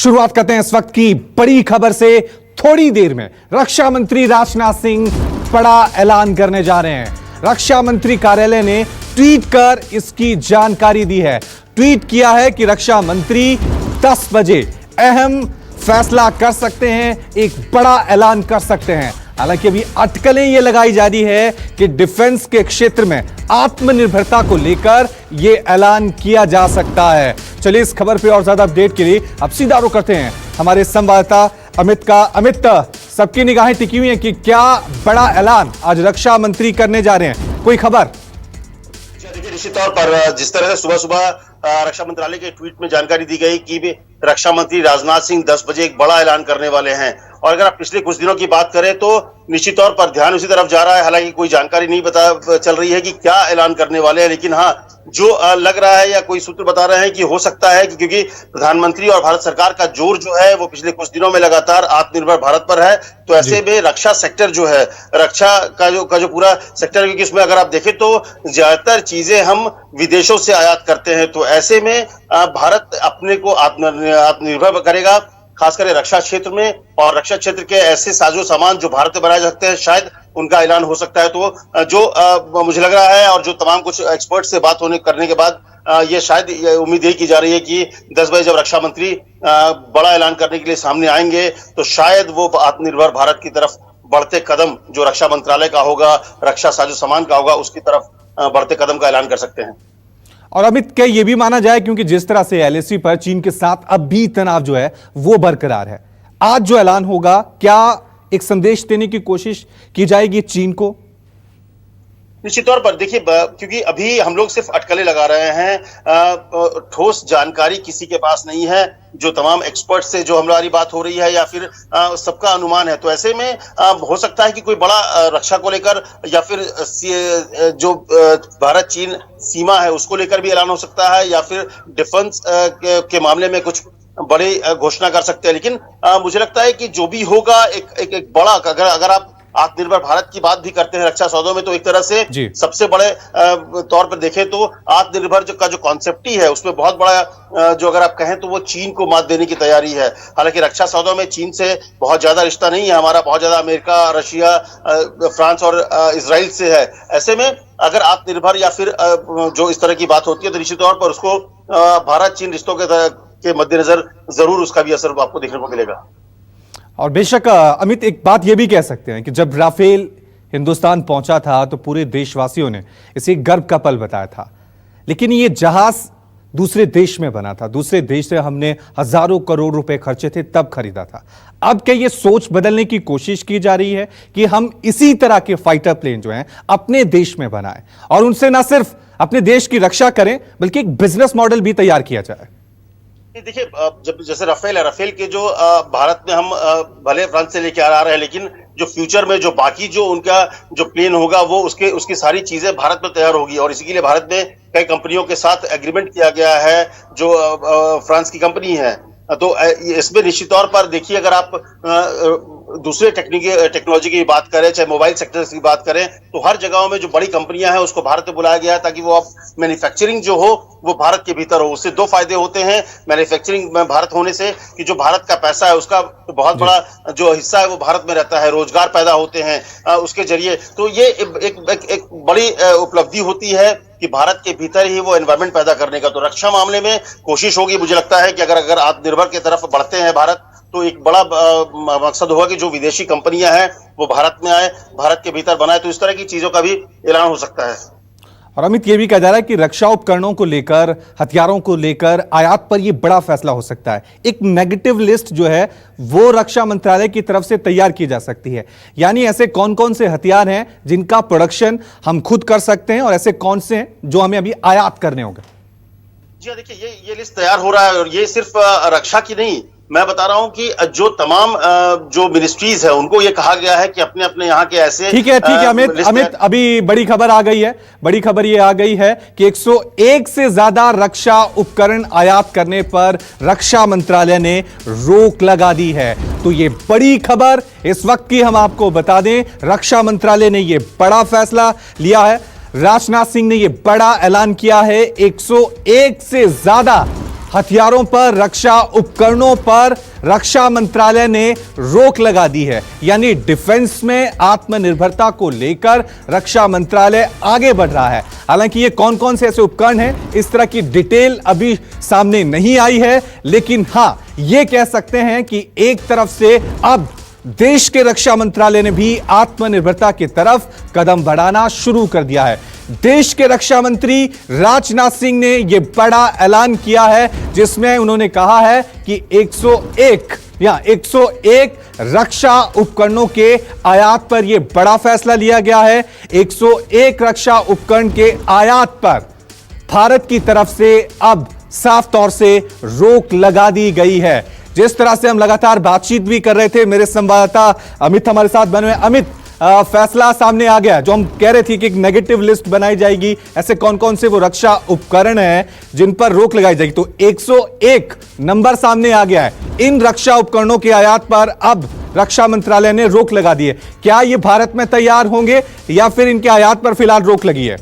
शुरुआत करते हैं इस वक्त की बड़ी खबर से। थोड़ी देर में रक्षा मंत्री राजनाथ सिंह बड़ा ऐलान करने जा रहे हैं। रक्षा मंत्री कार्यालय ने ट्वीट कर इसकी जानकारी दी है। ट्वीट किया है कि रक्षा मंत्री 10 बजे अहम फैसला कर सकते हैं, एक बड़ा ऐलान कर सकते हैं। हालांकि अभी अटकलें यह लगाई जा रही है कि डिफेंस के क्षेत्र में आत्मनिर्भरता को लेकर यह ऐलान किया जा सकता है। चलिए इस खबर पे और ज्यादा अपडेट के लिए अब सीधा रुख करते हैं हमारे संवाददाता अमित का। अमित, सबकी निगाहें टिकी हुई हैं कि क्या बड़ा ऐलान आज रक्षा मंत्री करने जा रहे हैं, कोई खबर? देखिए, निश्चित तौर पर जिस तरह से सुबह सुबह रक्षा मंत्रालय के ट्वीट में जानकारी दी गई कि रक्षा मंत्री राजनाथ सिंह 10 बजे एक बड़ा ऐलान करने वाले हैं, और अगर आप पिछले कुछ दिनों की बात करें तो निश्चित तौर पर ध्यान उसी तरफ जा रहा है। हालांकि कोई जानकारी नहीं चल रही है कि क्या ऐलान करने वाले हैं, लेकिन हाँ, जो लग रहा है या कोई सूत्र बता रहे हैं कि हो सकता है कि क्योंकि प्रधानमंत्री और भारत सरकार का जोर जो है वो पिछले कुछ दिनों में लगातार आत्मनिर्भर भारत पर है, तो ऐसे में रक्षा सेक्टर जो है, रक्षा का जो पूरा सेक्टर है, क्योंकि इसमें अगर आप देखें तो ज्यादातर चीजें हम विदेशों से आयात करते हैं, तो ऐसे में भारत अपने को आत्मनिर्भर करेगा, खासकर रक्षा क्षेत्र में। और रक्षा क्षेत्र के ऐसे साजो सामान जो भारत में बनाए जाते हैं, शायद उनका ऐलान हो सकता है। तो जो मुझे लग रहा है और जो तमाम कुछ एक्सपर्ट से बात करने के बाद ये शायद उम्मीद यही की जा रही है कि 10 बजे जब रक्षा मंत्री बड़ा ऐलान करने के लिए सामने आएंगे तो शायद वो आत्मनिर्भर भारत की तरफ बढ़ते कदम जो रक्षा मंत्रालय का होगा, रक्षा साजो सामान का होगा, उसकी तरफ बढ़ते कदम का ऐलान कर सकते हैं। और अमित, क्या यह भी माना जाए, क्योंकि जिस तरह से एलएसी पर चीन के साथ अब भी तनाव जो है वो बरकरार है, आज जो ऐलान होगा क्या एक संदेश देने की कोशिश की जाएगी चीन को? निश्चित तौर पर देखिए, क्योंकि अभी हम लोग सिर्फ अटकलें लगा रहे हैं, ठोस जानकारी किसी के पास नहीं है। जो तमाम एक्सपर्ट से जो हमारी बात हो रही है या फिर सबका अनुमान है, तो ऐसे में हो सकता है कि कोई बड़ा रक्षा को लेकर या फिर जो भारत चीन सीमा है उसको लेकर भी ऐलान हो सकता है, या फिर डिफेंस के मामले में कुछ बड़ी घोषणा कर सकते हैं। लेकिन मुझे लगता है कि जो भी होगा एक बड़ा, अगर आप आत्मनिर्भर भारत की बात भी करते हैं रक्षा सौदों में, तो एक तरह से सबसे बड़े तौर पर देखें तो आत्मनिर्भर का जो कॉन्सेप्ट ही है उसमें बहुत बड़ा जो अगर आप कहें तो वो चीन को मात देने की तैयारी है। हालांकि रक्षा सौदों में चीन से बहुत ज्यादा रिश्ता नहीं है हमारा, बहुत ज्यादा अमेरिका, रशिया, फ्रांस और इजराइल से है। ऐसे में अगर आत्मनिर्भर या फिर जो इस तरह की बात होती है तो निश्चित तौर पर उसको भारत चीन रिश्तों के मद्देनजर जरूर उसका भी असर आपको देखने को मिलेगा। और बेशक अमित, एक बात यह भी कह सकते हैं कि जब राफेल हिंदुस्तान पहुंचा था तो पूरे देशवासियों ने इसे गर्व का पल बताया था, लेकिन ये जहाज दूसरे देश में बना था, दूसरे देश से हमने हजारों करोड़ रुपए खर्चे थे तब खरीदा था। अब क्या ये सोच बदलने की कोशिश की जा रही है कि हम इसी तरह के फाइटर प्लेन जो हैं अपने देश में बनाएं और उनसे ना सिर्फ अपने देश की रक्षा करें बल्कि एक बिजनेस मॉडल भी तैयार किया जाए? देखिए, जब जैसे राफेल के जो भारत में हम भले फ्रांस से लेके आ रहे हैं, लेकिन जो फ्यूचर में जो बाकी जो उनका जो प्लेन होगा वो उसकी सारी चीजें भारत में तैयार होगी, और इसी के लिए भारत में कई कंपनियों के साथ एग्रीमेंट किया गया है जो फ्रांस की कंपनी है। तो इसमें निश्चित तौर पर देखिए, अगर आप दूसरे टेक्नोलॉजी की बात करें, चाहे मोबाइल सेक्टर की बात करें, तो हर जगहों में जो बड़ी कंपनियां हैं उसको भारत में बुलाया गया है ताकि वो अब मैन्युफैक्चरिंग जो हो वो भारत के भीतर हो। उससे दो फायदे होते हैं मैन्युफैक्चरिंग में भारत होने से, कि जो भारत का पैसा है उसका बहुत बड़ा जो हिस्सा है वो भारत में रहता है, रोजगार पैदा होते हैं उसके जरिए। तो ये एक बड़ी उपलब्धि होती है कि भारत के भीतर ही वो एनवायरमेंट पैदा करने का। तो रक्षा मामले में कोशिश होगी, मुझे लगता है कि अगर आत्मनिर्भर की तरफ बढ़ते हैं भारत, तो एक बड़ा मकसद होगा कि जो विदेशी कंपनियां हैं वो भारत में आए, भारत के भीतर बनाए। तो इस तरह की चीजों का भी ऐलान हो सकता है। और अमित, यह भी कहा जा रहा है कि रक्षा उपकरणों को लेकर, हथियारों को लेकर आयात पर यह बड़ा फैसला हो सकता है। एक नेगेटिव लिस्ट जो है वो रक्षा मंत्रालय की तरफ से तैयार की जा सकती है, यानी ऐसे कौन कौन से हथियार हैं जिनका प्रोडक्शन हम खुद कर सकते हैं और ऐसे कौन से हैं जो हमें अभी आयात करने होंगे। जी हाँ, देखिए, ये लिस्ट तैयार हो रहा है, और ये सिर्फ रक्षा की नहीं, मैं बता रहा हूं कि जो तमाम जो मिनिस्ट्रीज है उनको ये कहा गया है कि अपने अपने यहाँ के ऐसे। ठीक है अमित, अभी बड़ी खबर आ गई है, बड़ी खबर ये आ गई है कि 101 से ज्यादा रक्षा उपकरण आयात करने पर रक्षा मंत्रालय ने रोक लगा दी है। तो ये बड़ी खबर इस वक्त की हम आपको बता दें, रक्षा मंत्रालय ने ये बड़ा फैसला लिया है। राजनाथ सिंह ने यह बड़ा ऐलान किया है, 101 से ज्यादा हथियारों पर, रक्षा उपकरणों पर रक्षा मंत्रालय ने रोक लगा दी है। यानी डिफेंस में आत्मनिर्भरता को लेकर रक्षा मंत्रालय आगे बढ़ रहा है। हालांकि ये कौन कौन से ऐसे उपकरण हैं, इस तरह की डिटेल अभी सामने नहीं आई है, लेकिन हां, ये कह सकते हैं कि एक तरफ से अब देश के रक्षा मंत्रालय ने भी आत्मनिर्भरता की तरफ कदम बढ़ाना शुरू कर दिया है। देश के रक्षा मंत्री राजनाथ सिंह ने यह बड़ा ऐलान किया है, जिसमें उन्होंने कहा है कि 101 रक्षा उपकरणों के आयात पर यह बड़ा फैसला लिया गया है। 101 रक्षा उपकरण के आयात पर भारत की तरफ से अब साफ तौर से रोक लगा दी गई है। जिस तरह से हम लगातार बातचीत भी कर रहे थे, मेरे संवाददाता अमित हमारे साथ बने हुए। अमित, फैसला सामने आ गया, जो हम कह रहे थे कि एक नेगेटिव लिस्ट बनाई जाएगी, ऐसे कौन कौन से वो रक्षा उपकरण हैं जिन पर रोक लगाई जाएगी, तो 101 नंबर सामने आ गया है। इन रक्षा उपकरणों के आयात पर अब रक्षा मंत्रालय ने रोक लगा दी है। क्या ये भारत में तैयार होंगे या फिर इनके आयात पर फिलहाल रोक लगी है?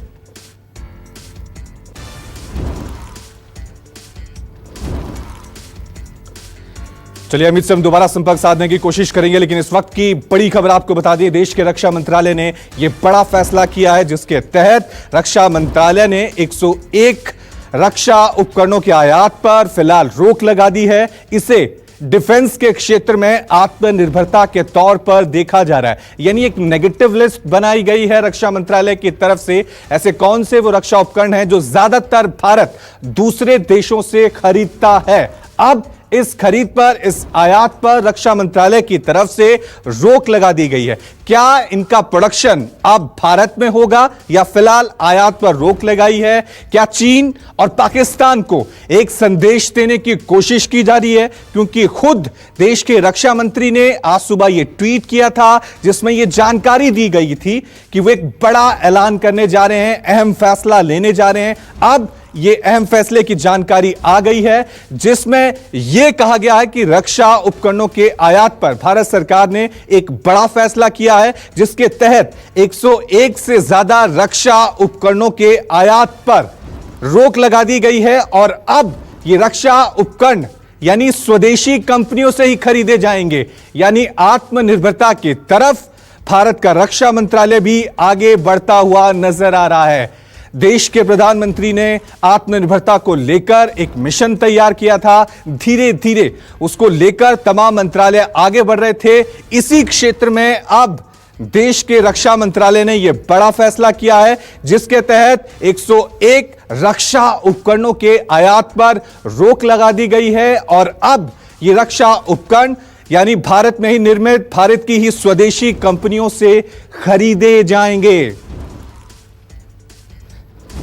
चलिए अमित से हम दोबारा संपर्क साधने की कोशिश करेंगे, लेकिन इस वक्त की बड़ी खबर आपको बता दें, देश के रक्षा मंत्रालय ने यह बड़ा फैसला किया है, जिसके तहत रक्षा मंत्रालय ने 101 रक्षा उपकरणों के आयात पर फिलहाल रोक लगा दी है। इसे डिफेंस के क्षेत्र में आत्मनिर्भरता के तौर पर देखा जा रहा है। यानी एक नेगेटिव लिस्ट बनाई गई है रक्षा मंत्रालय की तरफ से। ऐसे कौन से वो रक्षा उपकरण हैं जो ज्यादातर भारत दूसरे देशों से खरीदता है। अब इस खरीद पर, इस आयात पर रक्षा मंत्रालय की तरफ से रोक लगा दी गई है। क्या इनका प्रोडक्शन अब भारत में होगा या फिलहाल आयात पर रोक लगाई है? क्या चीन और पाकिस्तान को एक संदेश देने की कोशिश की जा रही है? क्योंकि खुद देश के रक्षा मंत्री ने आज सुबह यह ट्वीट किया था, जिसमें यह जानकारी दी गई थी कि वो एक बड़ा ऐलान करने जा रहे हैं, अहम फैसला लेने जा रहे हैं। अब ये अहम फैसले की जानकारी आ गई है, जिसमें यह कहा गया है कि रक्षा उपकरणों के आयात पर भारत सरकार ने एक बड़ा फैसला किया है, जिसके तहत 101 से ज्यादा रक्षा उपकरणों के आयात पर रोक लगा दी गई है। और अब ये रक्षा उपकरण यानी स्वदेशी कंपनियों से ही खरीदे जाएंगे। यानी आत्मनिर्भरता की तरफ भारत का रक्षा मंत्रालय भी आगे बढ़ता हुआ नजर आ रहा है। देश के प्रधानमंत्री ने आत्मनिर्भरता को लेकर एक मिशन तैयार किया था। धीरे धीरे उसको लेकर तमाम मंत्रालय आगे बढ़ रहे थे। इसी क्षेत्र में अब देश के रक्षा मंत्रालय ने यह बड़ा फैसला किया है, जिसके तहत 101 रक्षा उपकरणों के आयात पर रोक लगा दी गई है। और अब ये रक्षा उपकरण यानी भारत में ही निर्मित, भारत की ही स्वदेशी कंपनियों से खरीदे जाएंगे।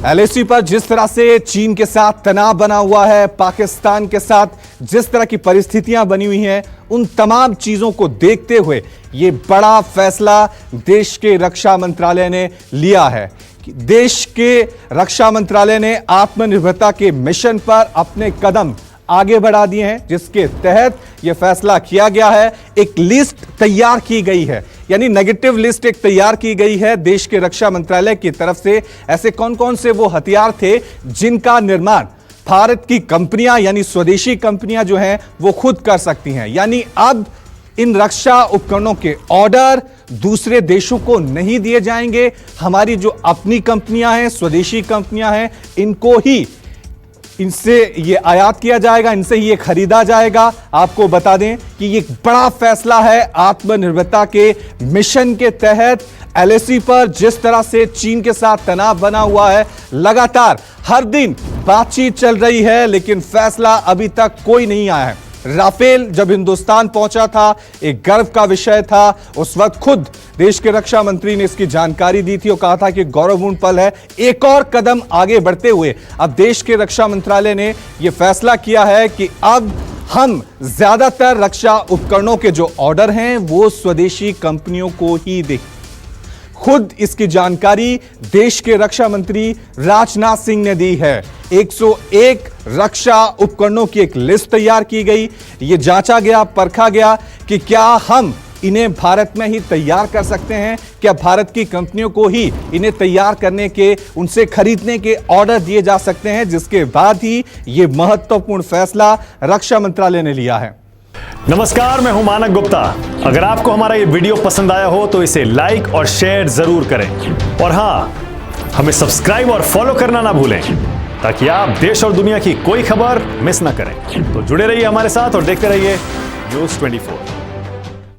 एलएसी पर जिस तरह से चीन के साथ तनाव बना हुआ है, पाकिस्तान के साथ जिस तरह की परिस्थितियां बनी हुई हैं, उन तमाम चीजों को देखते हुए यह बड़ा फैसला देश के रक्षा मंत्रालय ने लिया है। देश के रक्षा मंत्रालय ने आत्मनिर्भरता के मिशन पर अपने कदम आगे बढ़ा दिए हैं, जिसके तहत यह फैसला किया गया है। एक लिस्ट तैयार की गई है, यानी नेगेटिव लिस्ट एक तैयार की गई है देश के रक्षा मंत्रालय की तरफ से। ऐसे कौन कौन से वो हथियार थे जिनका निर्माण भारत की कंपनियां यानी स्वदेशी कंपनियां जो हैं वो खुद कर सकती हैं। यानी अब इन रक्षा उपकरणों के ऑर्डर दूसरे देशों को नहीं दिए जाएंगे। हमारी जो अपनी कंपनियां हैं, स्वदेशी कंपनियां हैं, इनको ही इनसे ये आयात किया जाएगा, इनसे ही ये खरीदा जाएगा। आपको बता दें कि ये बड़ा फैसला है आत्मनिर्भरता के मिशन के तहत। एलएसी पर जिस तरह से चीन के साथ तनाव बना हुआ है, लगातार हर दिन बातचीत चल रही है, लेकिन फैसला अभी तक कोई नहीं आया है। राफेल जब हिंदुस्तान पहुंचा था, एक गर्व का विषय था। उस वक्त खुद देश के रक्षा मंत्री ने इसकी जानकारी दी थी और कहा था कि गौरवपूर्ण पल है। एक और कदम आगे बढ़ते हुए अब देश के रक्षा मंत्रालय ने यह फैसला किया है कि अब हम ज्यादातर रक्षा उपकरणों के जो ऑर्डर हैं वो स्वदेशी कंपनियों को ही दें। खुद इसकी जानकारी देश के रक्षा मंत्री राजनाथ सिंह ने दी है। 101 रक्षा उपकरणों की एक लिस्ट तैयार की गई। यह जांचा गया, परखा गया कि क्या हम इन्हें भारत में ही तैयार कर सकते हैं? क्या भारत की कंपनियों को ही इन्हें तैयार करने के, उनसे खरीदने के ऑर्डर दिए जा सकते हैं, जिसके बाद ही यह महत्वपूर्ण फैसला रक्षा मंत्रालय ने लिया है? नमस्कार, मैं हूं मानक गुप्ता। अगर आपको हमारा ये वीडियो पसंद आया हो तो इसे लाइक और शेयर जरूर करें, और हां, हमें सब्सक्राइब और फॉलो करना ना भूलें ताकि आप देश और दुनिया की कोई खबर मिस ना करें। तो जुड़े रहिए हमारे साथ और देखते रहिए न्यूज़ 24।